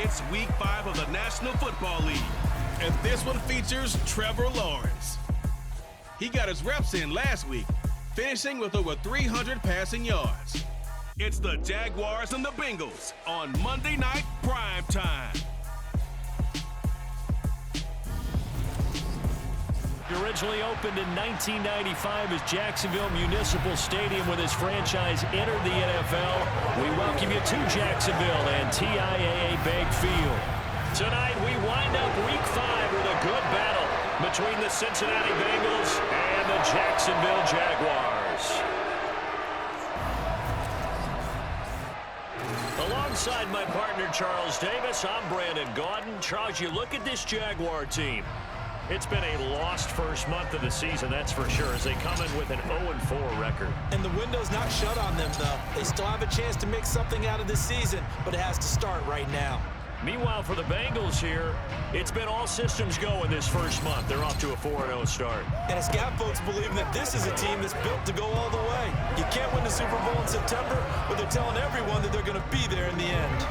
It's Week 5 of the National Football League, and this one features Trevor Lawrence. He got his reps in last week, finishing with over 300 passing yards. It's the Jaguars and the Bengals on Monday Night Prime Time. Originally opened in 1995 as Jacksonville Municipal Stadium when his franchise entered the NFL. We welcome you to Jacksonville and TIAA Bank Field. Tonight we wind up Week 5 with a good battle between the Cincinnati Bengals and the Jacksonville Jaguars. Alongside my partner Charles Davis, I'm Brandon Gaudin. Charles, you look at this Jaguar team. It's been a lost first month of the season, that's for sure, as they come in with an 0-4 record. And the window's not shut on them, though. They still have a chance to make something out of this season, but it has to start right now. Meanwhile, for the Bengals here, it's been all systems go in this first month. They're off to a 4-0 start. And it's got folks believing that this is a team that's built to go all the way. You can't win the Super Bowl in September, but they're telling everyone that they're going to be there in the end.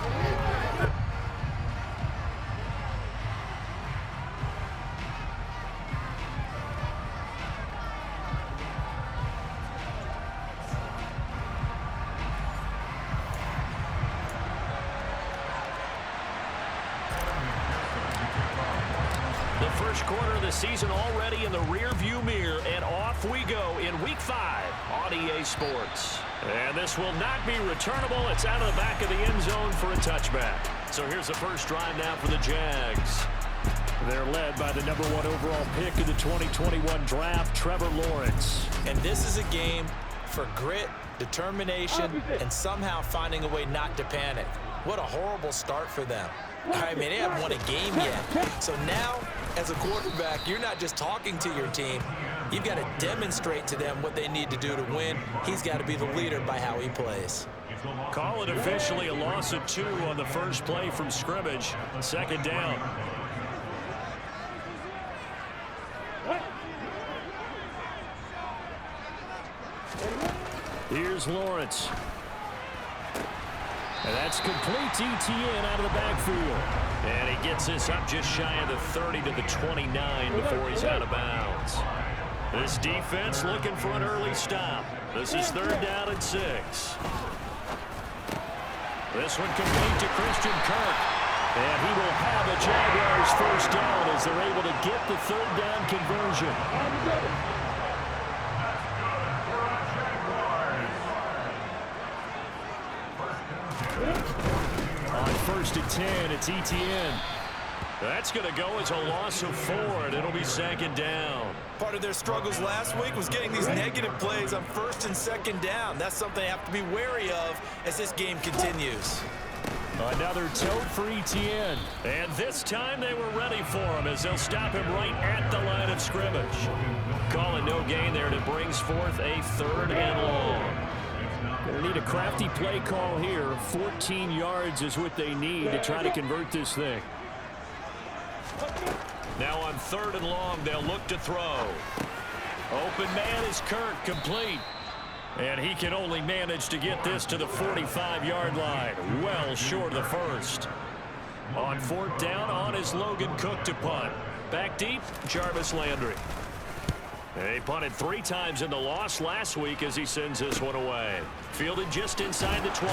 First quarter of the season already in the rear-view mirror, and off we go in Week 5 on EA Sports. And this will not be returnable. It's out of the back of the end zone for a touchback. So here's the first drive now for the Jags. They're led by the #1 overall pick in the 2021 draft, Trevor Lawrence. And this is a game for grit, determination, and somehow finding a way not to panic. What a horrible start for them. I mean, they haven't won a game yet. So now, as a quarterback, you're not just talking to your team. You've got to demonstrate to them what they need to do to win. He's got to be the leader by how he plays. Call it officially a loss of 2 on the first play from scrimmage. Second down. Here's Lawrence. And that's complete to ETN out of the backfield. And he gets this up just shy of the 30 to the 29 before he's out of bounds. This defense looking for an early stop. This is 3rd down and 6. This one complete to Christian Kirk. And he will have a Jaguars first down as they're able to get the 3rd down conversion. On 1st and 10, it's ETN. That's going to go as a loss of 4, and it'll be 2nd down. Part of their struggles last week was getting these negative plays on 1st and 2nd down. That's something they have to be wary of as this game continues. Another tote for ETN. And this time they were ready for him as they'll stop him right at the line of scrimmage. Calling no gain there, and it brings forth a 3rd and long. They need a crafty play call here. 14 yards is what they need to try to convert this thing. Now on 3rd and long, they'll look to throw. Open man is Kirk, complete. And he can only manage to get this to the 45-yard line. Well short of the first. On 4th down, on is Logan Cook to punt. Back deep, Jarvis Landry. He punted 3 times in the loss last week as he sends this one away. Fielded just inside the 20.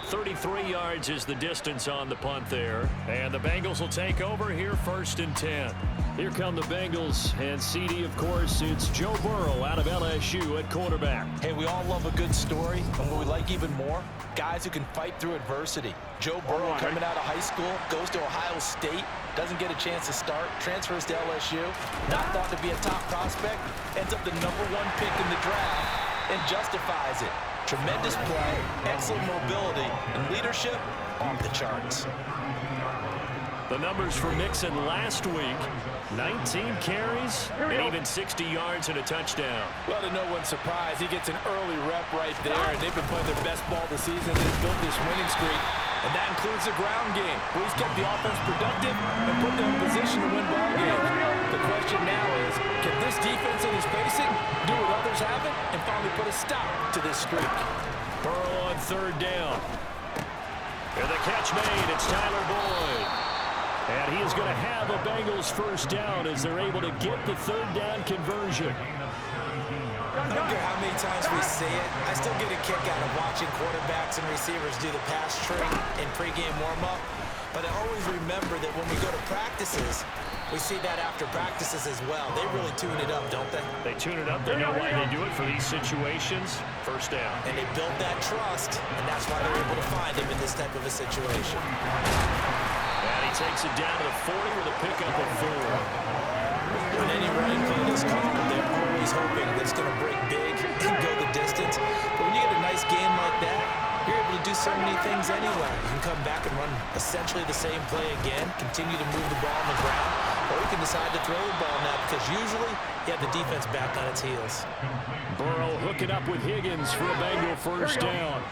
33 yards is the distance on the punt there. And the Bengals will take over here 1st and 10. Here come the Bengals, and CD, of course, it's Joe Burrow out of LSU at quarterback. Hey, we all love a good story, and what we like even more, guys who can fight through adversity. Joe Burrow coming out of high school, goes to Ohio State, doesn't get a chance to start, transfers to LSU, not thought to be a top prospect, ends up the #1 pick in the draft, and justifies it. Tremendous play, excellent mobility, and leadership off the charts. The numbers for Mixon last week, 19 carries and even 60 yards and a touchdown. Well, to no one's surprise, he gets an early rep right there, and they've been playing their best ball this season. They've built this winning streak, and that includes the ground game, where he's kept the offense productive and put them in position to win ball games. The question now is, can this defense that he's facing do what others haven't and finally put a stop to this streak? Burrow on 3rd down. And the catch made. It's Tyler Boyd. And he is going to have a Bengals first down as they're able to get the third down conversion. I don't care how many times we see it, I still get a kick out of watching quarterbacks and receivers do the pass trick in pregame warm-up. But I always remember that when we go to practices, we see that after practices as well. They really tune it up, don't they? They tune it up. They know why they do it for these situations. First down. And they build that trust, and that's why they're able to find him in this type of a situation. And he takes it down to the 40 with a pickup of 4. When any running play is called, they're always hoping that it's going to break big and go the distance. But when you get a nice game like that, you're able to do so many things anyway. You can come back and run essentially the same play again, continue to move the ball on the ground, or you can decide to throw the ball now because usually you have the defense back on its heels. Burrow hooking up with Higgins for a Bengal first down.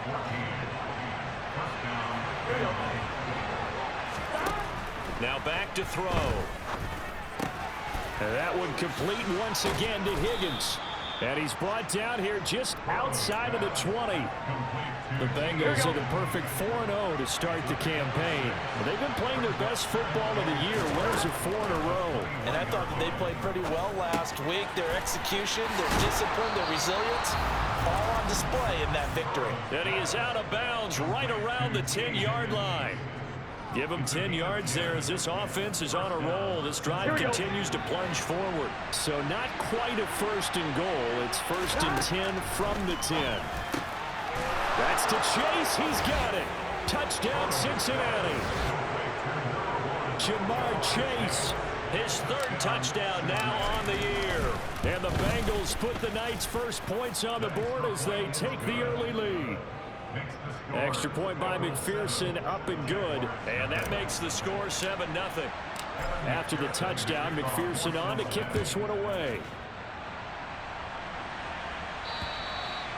Now back to throw. And that one complete once again to Higgins. And he's brought down here just outside of the 20. The Bengals are the perfect 4-0 to start the campaign. They've been playing their best football of the year. Winners of 4 in a row. And I thought that they played pretty well last week. Their execution, their discipline, their resilience, all on display in that victory. And he is out of bounds right around the 10-yard line. Give him 10 yards there as this offense is on a roll. This drive continues to plunge forward. So not quite a first and goal. It's first and 10 from the 10. That's to Chase. He's got it. Touchdown, Cincinnati. Jamar Chase, his third touchdown now on the year. And the Bengals put the night's first points on the board as they take the early lead. Extra point by McPherson, up and good. And that makes the score 7-0. After the touchdown, McPherson on to kick this one away.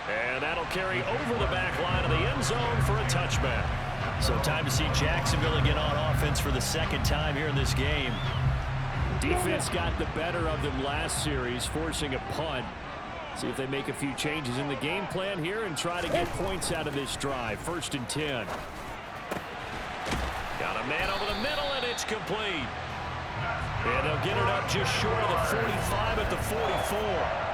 And that'll carry over the back line of the end zone for a touchback. So time to see Jacksonville again on offense for the second time here in this game. Defense got the better of them last series, forcing a punt. See if they make a few changes in the game plan here and try to get points out of this drive. First and 10. Got a man over the middle, and it's complete. And they'll get it up just short of the 45 at the 44.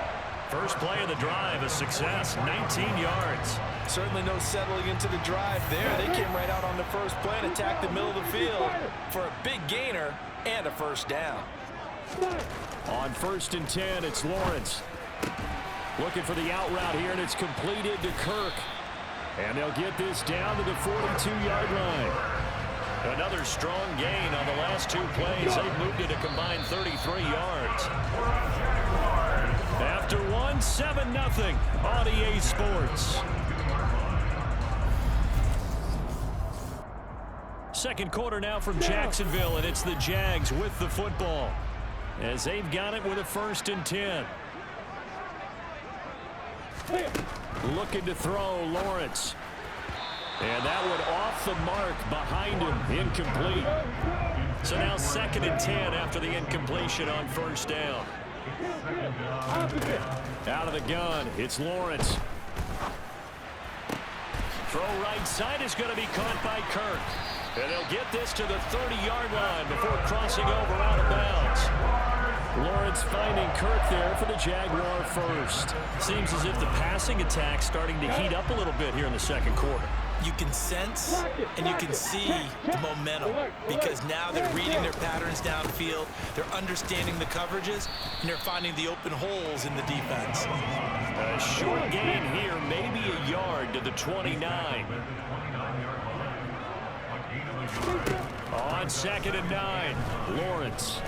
First play of the drive, a success, 19 yards. Certainly no settling into the drive there. They came right out on the first play and attacked the middle of the field for a big gainer and a first down. On first and 10, it's Lawrence. Looking for the out route here, and it's completed to Kirk. And they'll get this down to the 42-yard line. Another strong gain on the last 2 plays. They've moved it a combined 33 yards. After one, 7-0 on EA Sports. Second quarter now from Jacksonville, and it's the Jags with the football as they've got it with a first and 10. Looking to throw, Lawrence. And that one off the mark behind him, incomplete. So now second and 10 after the incompletion on first down. Out of the gun, it's Lawrence. Throw right side is going to be caught by Kirk. And they'll get this to the 30-yard line before crossing over out of bounds. Lawrence finding Kirk there for the Jaguar first. Seems as if the passing attack's starting to heat up a little bit here in the second quarter. You can sense and you can see the momentum because now they're reading their patterns downfield, they're understanding the coverages, and they're finding the open holes in the defense. A short gain here, maybe a yard to the 29. On second and 9, Lawrence.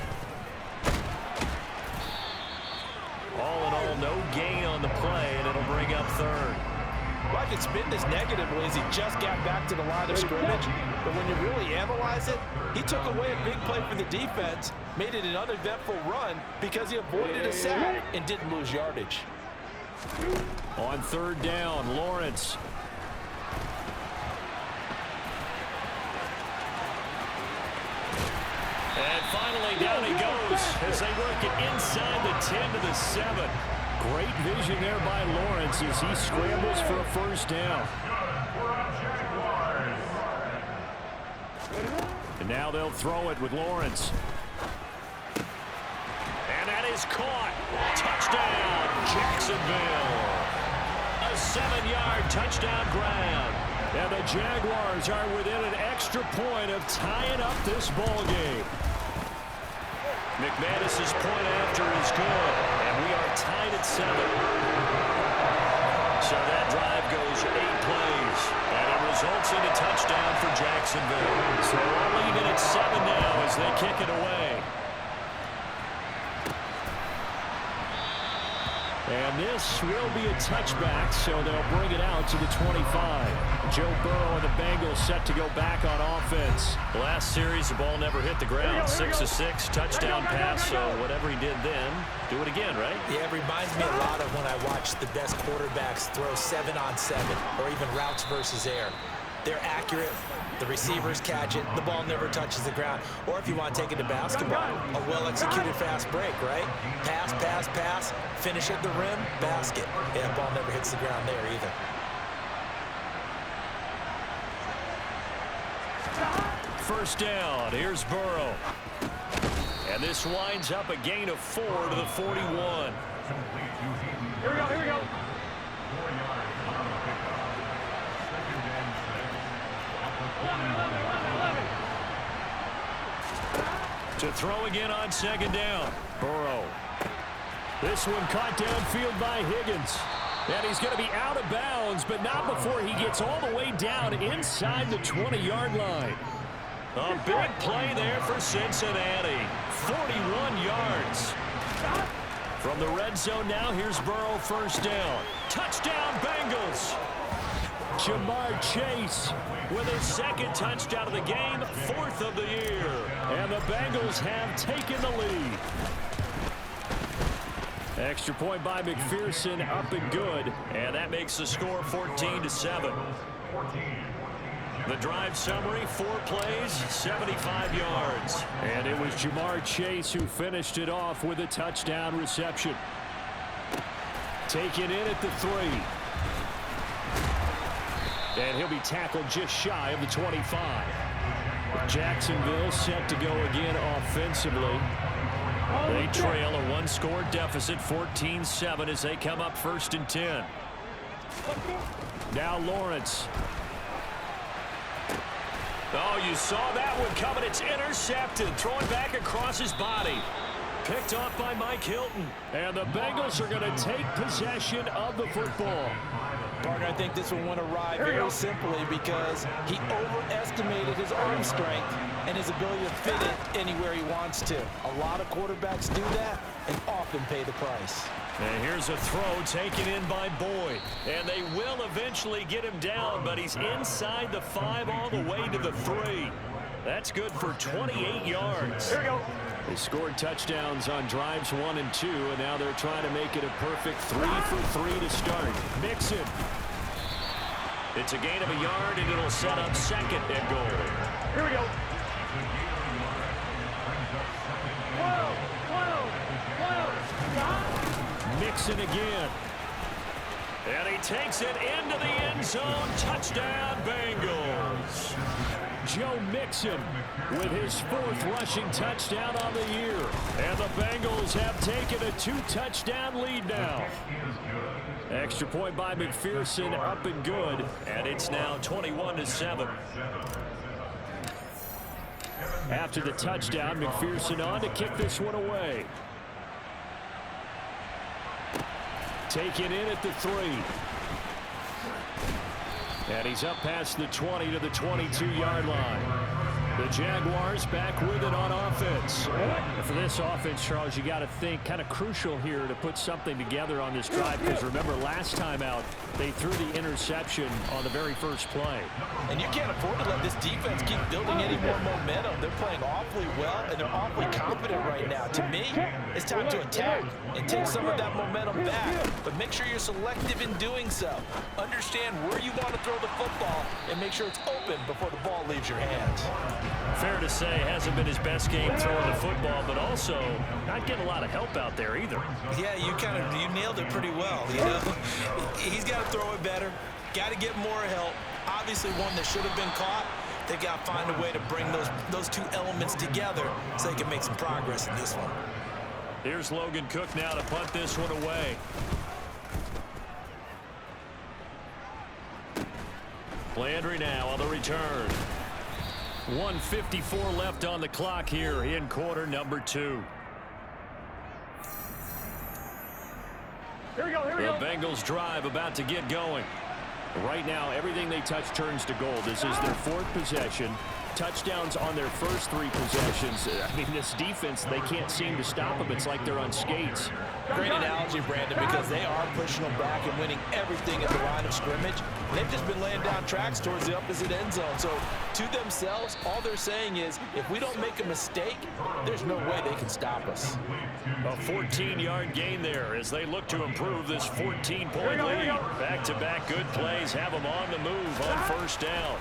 All in all, no gain on the play, and it'll bring up third. Well, I could spin this negatively as he just got back to the line of scrimmage, but when you really analyze it, he took away a big play for the defense, made it an uneventful run because he avoided a sack and didn't lose yardage. On third down, Lawrence. And finally, down he goes as they work it inside the 10 to the 7. Great vision there by Lawrence as he scrambles for a first down. Now they'll throw it with Lawrence. And that is caught. Touchdown, Jacksonville. A 7-yard touchdown grab. And the Jaguars are within an extra point of tying up this ball game. McManus's point after is good, and we are tied at 7. So that drive goes 8 plays, and it results in a touchdown for Jacksonville. So we're leaving at 7 now as they kick it away. And this will be a touchback, so they'll bring it out to the 25. Joe Burrow and the Bengals set to go back on offense. Last series, the ball never hit the ground. 6 of 6, touchdown pass, so whatever he did then, do it again, right? Yeah, it reminds me a lot of when I watched the best quarterbacks throw 7-on-7 or even routes versus air. They're accurate. The receivers catch it. The ball never touches the ground. Or if you want to take it to basketball, a well-executed fast break, right? Pass, pass, pass, finish at the rim, basket. Yeah, the ball never hits the ground there either. First down, here's Burrow. And this winds up a gain of 4 to the 41. Here we go, here we go. To throw again on second down. Burrow. This one caught downfield by Higgins. And he's going to be out of bounds, but not before he gets all the way down inside the 20-yard line. A big play there for Cincinnati. 41 yards. From the red zone now, here's Burrow, first down. Touchdown, Bengals. Jamar Chase with his second touchdown of the game, 4th of the year. And the Bengals have taken the lead. Extra point by McPherson, up and good. And that makes the score 14-7. The drive summary, 4 plays, 75 yards. And it was Jamar Chase who finished it off with a touchdown reception. Taken in at the 3. And he'll be tackled just shy of the 25. Jacksonville set to go again offensively. They trail a 1-score deficit, 14-7, as they come up 1st and 10. Now Lawrence. Oh, you saw that one coming. It's intercepted. Throwing back across his body. Picked off by Mike Hilton. And the Bengals are going to take possession of the football. Partner, I think this one went awry very simply because he overestimated his arm strength and his ability to fit it anywhere he wants to. A lot of quarterbacks do that and often pay the price. And here's a throw taken in by Boyd. And they will eventually get him down, but he's inside the 5 all the way to the 3. That's good for 28 yards. Here we go. They scored touchdowns on drives 1 and 2, and now they're trying to make it a perfect 3 for 3 to start. Mixon. It's a gain of a yard, and it'll set up 2nd and goal. Here we go. Mixon again. And he takes it into the end zone. Touchdown, Bengals. Joe Mixon with his 4th rushing touchdown on the year. And the Bengals have taken a 2-touchdown lead now. Extra point by McPherson, up and good. And it's now 21-7. After the touchdown, McPherson on to kick this one away. Taken in at the 3. And he's up past the 20 to the 22-yard line. The Jaguars back with it on offense. For this offense, Charles, you got to think kind of crucial here to put something together on this drive, because remember last time out they threw the interception on the very first play. And you can't afford to let this defense keep building any more momentum. They're playing awfully well, and they're awfully confident right now. To me, it's time to attack and take some of that momentum back. But make sure you're selective in doing so. Understand where you want to throw the football and make sure it's open before the ball leaves your hands. Fair to say, hasn't been his best game throwing the football, but also not getting a lot of help out there either. Yeah, you nailed it pretty well. You know, he's got to throw it better, got to get more help. Obviously, one that should have been caught. They got to find a way to bring those two elements together so they can make some progress in this one. Here's Logan Cook now to punt this one away. Landry now on the return. 1:54 left on the clock here in quarter number 2. Here we go, here we go. The Bengals drive about to get going. Right now, everything they touch turns to gold. This is their 4th possession. Touchdowns on their first 3 possessions. I mean, this defense, they can't seem to stop them. It's like they're on skates. Great analogy, Brandon, because they are pushing them back and winning everything at the line of scrimmage. They've just been laying down tracks towards the opposite end zone. So, to themselves, all they're saying is, if we don't make a mistake, there's no way they can stop us. A 14-yard gain there as they look to improve this 14-point lead. Back-to-back good plays have them on the move on first down.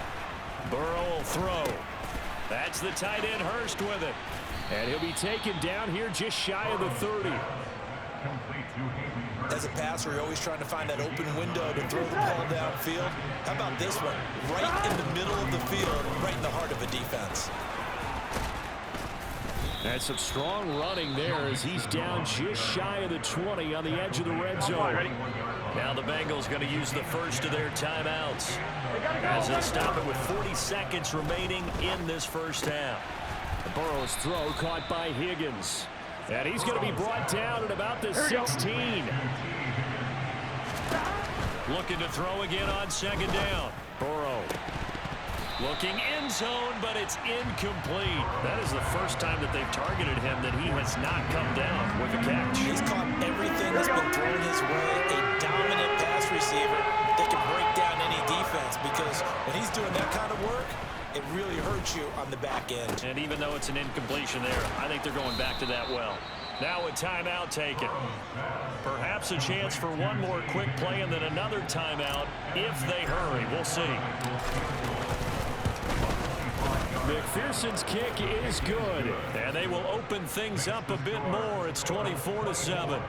Burrow will throw. That's the tight end Hurst with it. And he'll be taken down here just shy of the 30. As a passer, you're always trying to find that open window to throw the ball downfield. How about this one? Right in the middle of the field, right in the heart of a defense. That's some strong running there as he's down just shy of the 20 on the edge of the red zone. Now the Bengals going to use the first of their timeouts as they stop it with 40 seconds remaining in this first half. Burrow's throw caught by Higgins. And he's going to be brought down at about the 16. Looking to throw again on second down. Burrow looking end zone, but it's incomplete. That is the first time that they've targeted him that he has not come down with a catch. He's caught everything that's been thrown his way. A dominant pass receiver that can break down any defense, because when he's doing that kind of work, it really hurts you on the back end. And even though it's an incompletion there, I think they're going back to that well. Now a timeout taken. Perhaps a chance for one more quick play and then another timeout if they hurry. We'll see. McPherson's kick is good. And they will open things up a bit more. It's 24-7.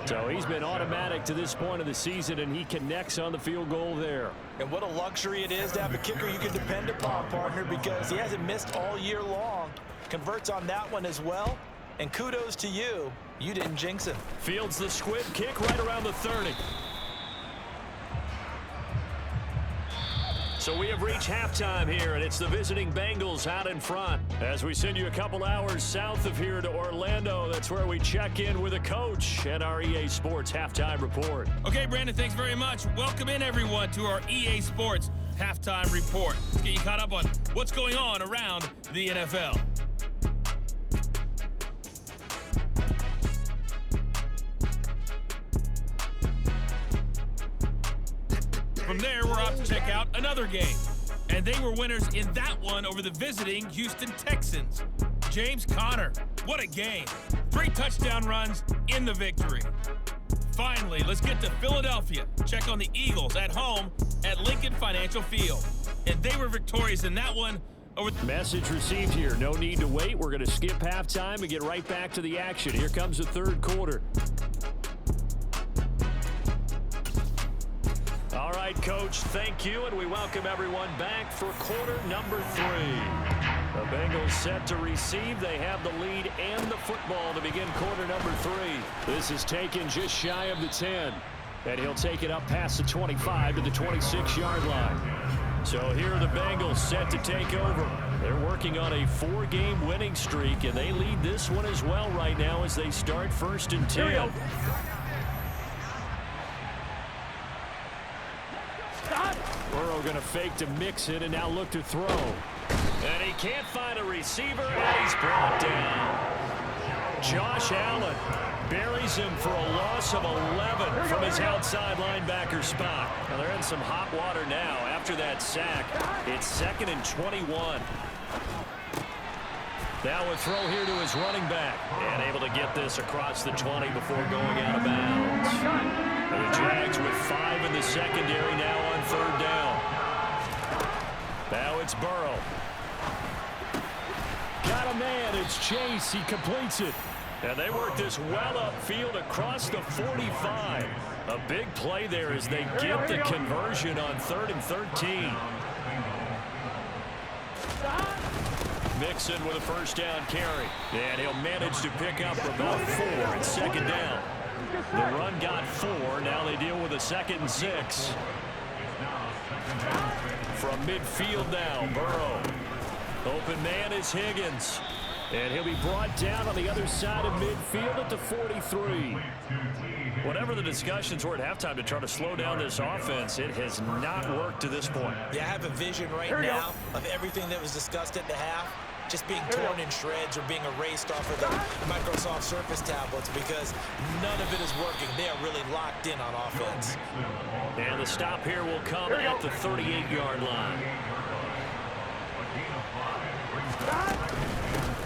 So he's been automatic to this point of the season, and he connects on the field goal there. And what a luxury it is to have a kicker you can depend upon, partner, because he hasn't missed all year long. Converts on that one as well. And kudos to you. You didn't jinx him. Fields the squib kick right around the 30. So we have reached halftime here, and it's the visiting Bengals out in front. As we send you a couple hours south of here to Orlando, that's where we check in with a coach and our EA Sports Halftime Report. Okay, Brandon, thanks very much. Welcome in, everyone, to our EA Sports Halftime Report. Let's get you caught up on what's going on around the NFL. From there, we're off to check out another game. And they were winners in that one over the visiting Houston Texans. James Conner, what a game. 3 touchdown runs in the victory. Finally, let's get to Philadelphia. Check on the Eagles at home at Lincoln Financial Field. And they were victorious in that one over... Message received here. No need to wait. We're going to skip halftime and get right back to the action. Here comes the third quarter. All right, Coach, thank you, and we welcome everyone back for quarter number 3. The Bengals set to receive. They have the lead and the football to begin quarter number 3. This is taken just shy of the 10, and he'll take it up past the 25 to the 26-yard line. So here are the Bengals set to take over. They're working on a 4-game winning streak, and they lead this one as well right now as they start 1st and 10. Burrow going to fake to mix it and now look to throw. And he can't find a receiver, and he's brought down. Josh Allen buries him for a loss of 11 from his outside linebacker spot. Now they're in some hot water now after that sack. It's 2nd and 21. Now a throw here to his running back. And able to get this across the 20 before going out of bounds. And the Jags with 5 in the secondary now on 3rd down. Now it's Burrow. Got a man. It's Chase. He completes it. And they work this well upfield across the 45. A big play there as they get the conversion on 3rd and 13. Mixon with a first down carry. And he'll manage to pick up about 4 at second down. The run got 4. Now they deal with a 2nd and 6. From midfield now, Burrow. Open man is Higgins. And he'll be brought down on the other side of midfield at the 43. Whatever the discussions were at halftime to try to slow down this offense, it has not worked to this point. Yeah, I have a vision right now of everything that was discussed at the half just being torn in shreds or being erased off of the Microsoft Surface tablets because none of it is working. They are really locked in on offense. And the stop here will come at the 38-yard line.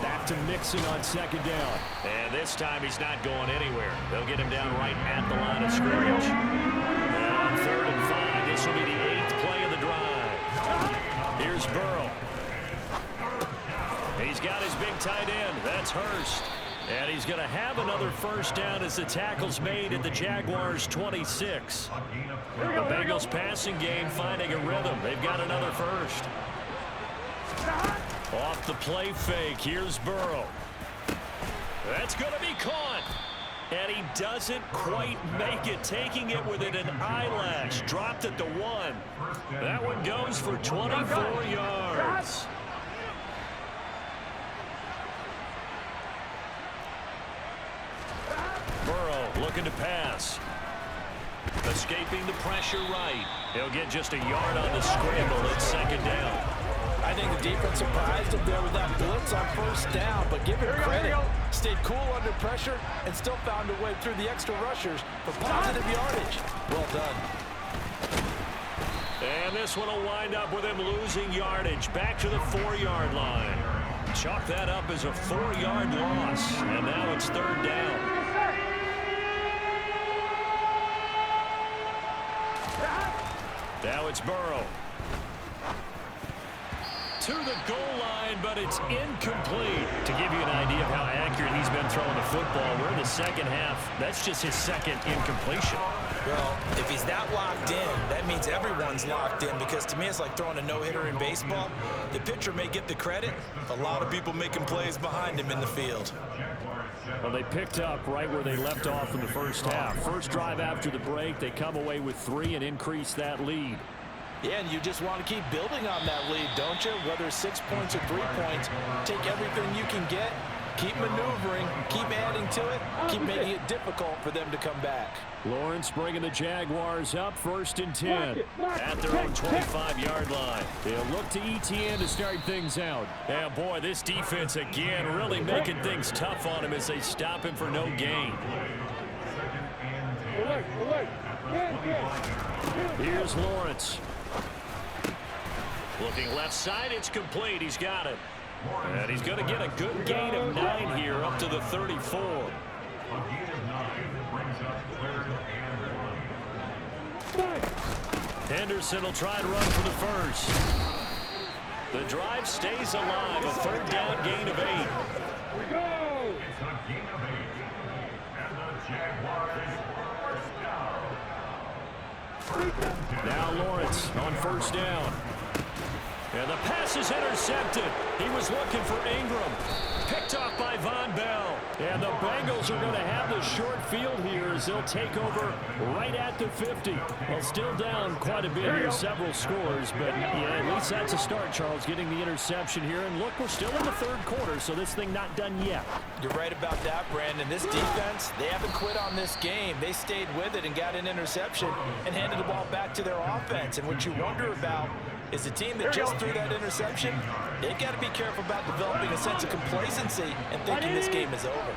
Back to Mixon on second down. And this time he's not going anywhere. They'll get him down right at the line of scrimmage. And on 3rd and 5, this will be the 8th play of the drive. Here's Burrow. He's got his big tight end. That's Hurst. And he's going to have another first down as the tackle's made at the Jaguars' 26. The Bengals passing game finding a rhythm. They've got another first. Off the play fake, here's Burrow. That's going to be caught. And he doesn't quite make it, taking it within an eyelash. Dropped at the 1. That one goes for 24 yards. Burrow looking to pass. Escaping the pressure right. He'll get just a yard on the scramble at second down. I think the defense surprised him there with that blitz on first down, but give him credit. Stayed cool under pressure and still found a way through the extra rushers for positive yardage. Well done. And this one will wind up with him losing yardage back to the 4-yard line. Chalk that up as a 4-yard loss, and now it's 3rd down. Now it's Burrow. To the goal line, but it's incomplete. To give you an idea of how accurate he's been throwing the football, we're in the second half. That's just his 2nd incompletion. Well, if he's that locked in, that means everyone's locked in because to me it's like throwing a no-hitter in baseball. The pitcher may get the credit. A lot of people making plays behind him in the field. Well, they picked up right where they left off in the first half. First drive after the break, they come away with 3 and increase that lead. Yeah, and you just want to keep building on that lead, don't you? Whether it's 6 points or 3 points, take everything you can get, keep maneuvering, keep adding to it, keep making it difficult for them to come back. Lawrence bringing the Jaguars up 1st and 10. At their own 25-yard line. They'll look to ETN to start things out. Yeah, boy, this defense again really making things tough on him as they stop him for no gain. Here's Lawrence. Looking left side, it's complete. He's got it. And he's going to get a good gain of 9 here up to the 34. Henderson will try to run for the first. The drive stays alive. A 3rd down gain of 8. Now Lawrence on first down. And the pass is intercepted. He was looking for Ingram. Picked off by Von Bell. And the Bengals are going to have the short field here as they'll take over right at the 50. Well, still down quite a bit here, several scores, but yeah, at least that's a start, Charles, getting the interception here. And look, we're still in the 3rd quarter, so this thing not done yet. You're right about that, Brandon. This defense, they haven't quit on this game. They stayed with it and got an interception and handed the ball back to their offense. And what you wonder about is the team that just threw that interception, they've got to be careful about developing a sense of complacency and thinking this game is over.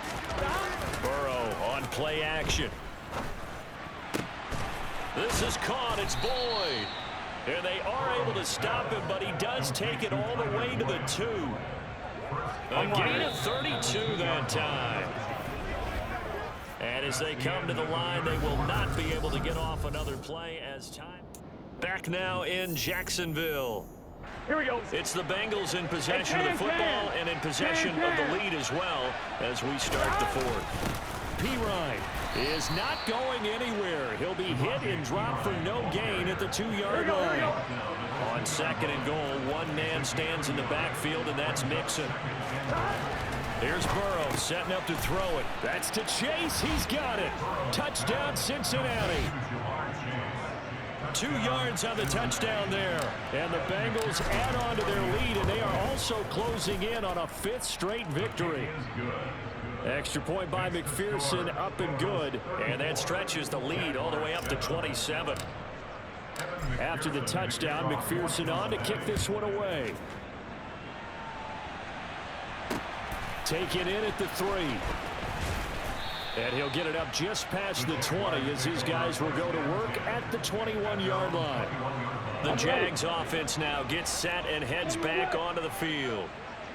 Burrow on play action. This is caught. It's Boyd. And they are able to stop him, but he does take it all the way to the 2. A gain of 32 that time. And as they come to the line, they will not be able to get off another play as time. Back now in Jacksonville. Here we go. It's the Bengals in possession of the football and in possession of the lead as well as we start the 4th. P-Ryan is not going anywhere. He'll be hit and dropped for no gain at the 2-yard line. On second and goal. One man stands in the backfield, and that's Mixon. Here's Burrow setting up to throw it. That's to Chase. He's got it. Touchdown, Cincinnati. 2 yards on the touchdown there. And the Bengals add on to their lead, and they are also closing in on a 5th straight victory. Extra point by McPherson, up and good. And that stretches the lead all the way up to 27. After the touchdown, McPherson on to kick this one away. Taken in at the 3. And he'll get it up just past the 20 as his guys will go to work at the 21-yard line. The Jags offense now gets set and heads back onto the field.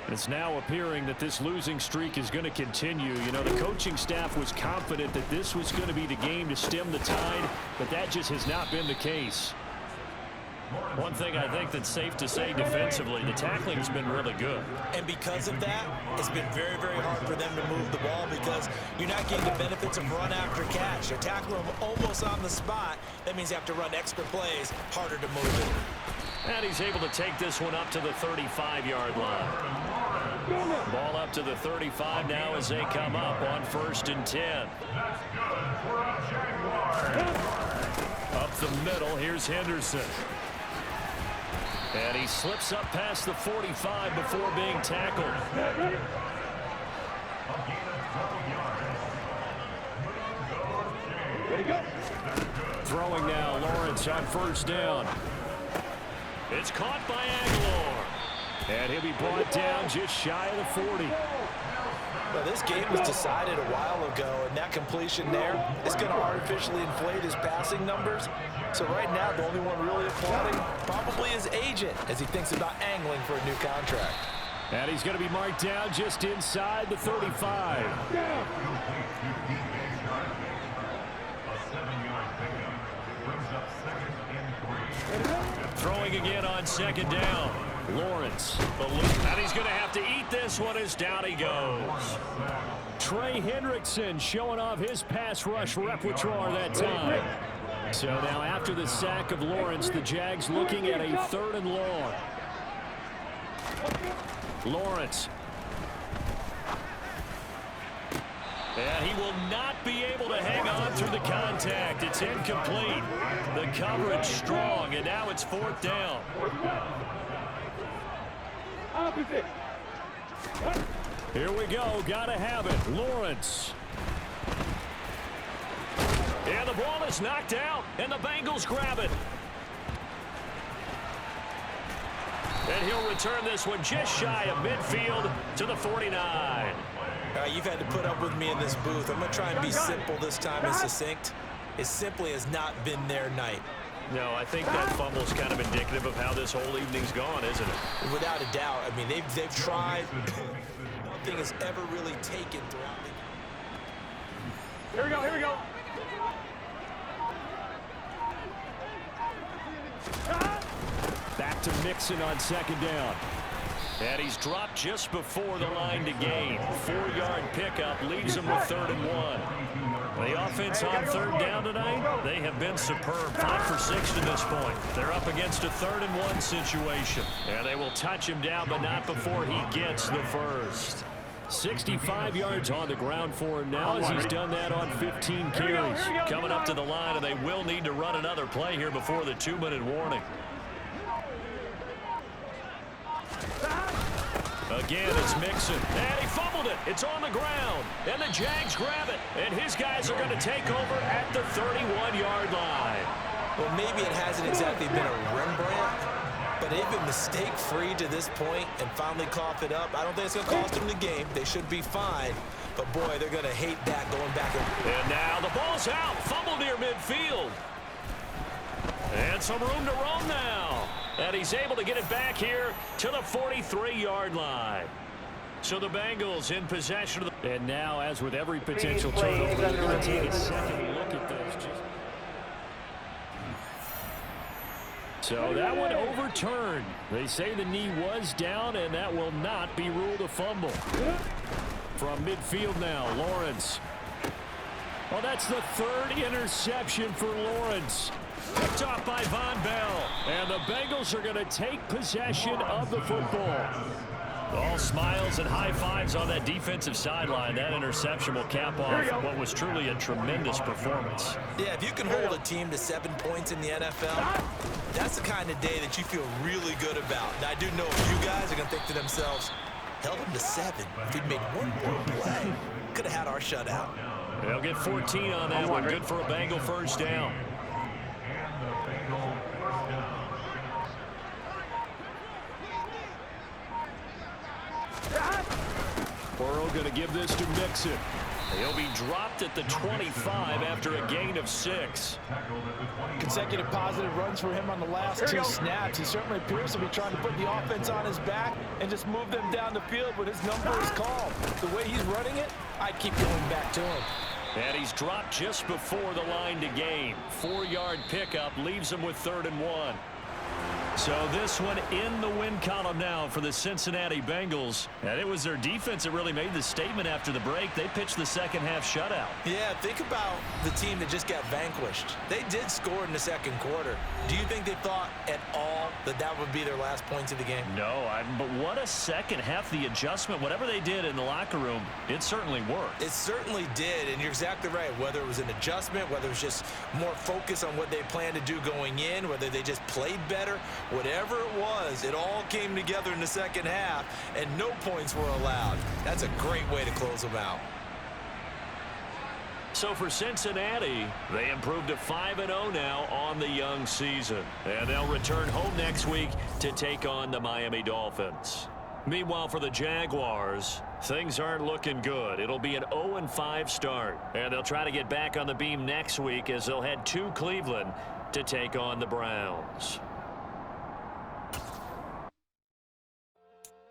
It's now appearing that this losing streak is going to continue. You know, the coaching staff was confident that this was going to be the game to stem the tide, but that just has not been the case. One thing I think that's safe to say defensively, the tackling's been really good. And because of that, it's been very, very hard for them to move the ball because you're not getting the benefits of run after catch. They're tackling them almost on the spot. That means you have to run extra plays, harder to move it. And he's able to take this one up to the 35-yard line. Ball up to the 35 now as they come up on 1st and 10. Up the middle, here's Henderson. And he slips up past the 45 before being tackled. Throwing now, Lawrence on 1st down. It's caught by Aguilar. And he'll be brought down just shy of the 40. Well, this game was decided a while ago, and that completion there is going to artificially inflate his passing numbers. So right now, the only one really applauding probably his agent as he thinks about angling for a new contract. And he's going to be marked down just inside the 35. Throwing again on 2nd down. Lawrence. And he's going to have to eat this one as down he goes. Trey Hendrickson showing off his pass rush repertoire that time. So now after the sack of Lawrence, the Jags looking at a 3rd and long. Lawrence. And he will not be able to hang on through the contact. It's incomplete. The coverage strong, and now it's 4th down. Here we go. Gotta have it. Lawrence. And the ball is knocked out, and the Bengals grab it. And he'll return this one just shy of midfield to the 49. You've had to put up with me in this booth. I'm going to try and be simple this time and succinct. It simply has not been their night. No, I think that fumble's kind of indicative of how this whole evening's gone, isn't it? Without a doubt. I mean, they've tried. Nothing has ever really taken throughout the... Here we go, here we go. Back to Mixon on 2nd down. And he's dropped just before the line to gain. 4-yard pickup leaves him with 3rd and 1. The offense on 3rd down tonight, they have been superb. 5 for 6 to this point. They're up against a 3rd and 1 situation. And they will touch him down, but not before he gets the first. 65 yards on the ground for him now as he's done that on 15 carries. Coming up to the line, and they will need to run another play here before the 2-minute warning. Again, it's Mixon. And he fumbled it. It's on the ground. And the Jags grab it. And his guys are going to take over at the 31-yard line. Well, maybe it hasn't exactly been a Rembrandt, but they've been mistake-free to this point and finally coughed it up. I don't think it's going to cost them the game. They should be fine. But, boy, they're going to hate that going back. And now the ball's out. Fumble near midfield. And some room to roam now. And he's able to get it back here to the 43-yard line. So the Bengals in possession of the... And now, as with every potential turnover, they're going to take a second look at this. So that one overturned. They say the knee was down, and that will not be ruled a fumble. From midfield now, Lawrence. Well, that's the 3rd interception for Lawrence. Picked off by Von Bell. And the Bengals are going to take possession of the football. All smiles and high fives on that defensive sideline. That interception will cap off what was truly a tremendous performance. Yeah, if you can hold a team to 7 points in the NFL, that's the kind of day that you feel really good about. Now, I do know you guys are going to think to themselves, held them to 7. If he'd made one more play, could have had our shutout. They'll get 14 on that one. Good for a Bengal first down. Burrow going to give this to Mixon. He'll be dropped at the 25 after a gain of 6. Consecutive positive runs for him on the last 2 snaps. He certainly appears to be trying to put the offense on his back and just move them down the field when his number is called. The way he's running it, I keep going back to him. And he's dropped just before the line to gain. 4-yard pickup leaves him with 3rd and 1. So this one in the win column now for the Cincinnati Bengals. And it was their defense that really made the statement after the break. They pitched the second half shutout. Yeah, think about the team that just got vanquished. They did score in the second quarter. Do you think they thought at all that that would be their last points of the game? No, but what a second half. The adjustment, whatever they did in the locker room, it certainly worked. It certainly did, and you're exactly right. Whether it was an adjustment, whether it was just more focus on what they planned to do going in, whether they just played better, whatever it was, it all came together in the second half, and no points were allowed. That's a great way to close them out. So for Cincinnati, they improved to 5-0 now on the young season. And they'll return home next week to take on the Miami Dolphins. Meanwhile, for the Jaguars, things aren't looking good. It'll be an 0-5 start. And they'll try to get back on the beam next week as they'll head to Cleveland to take on the Browns.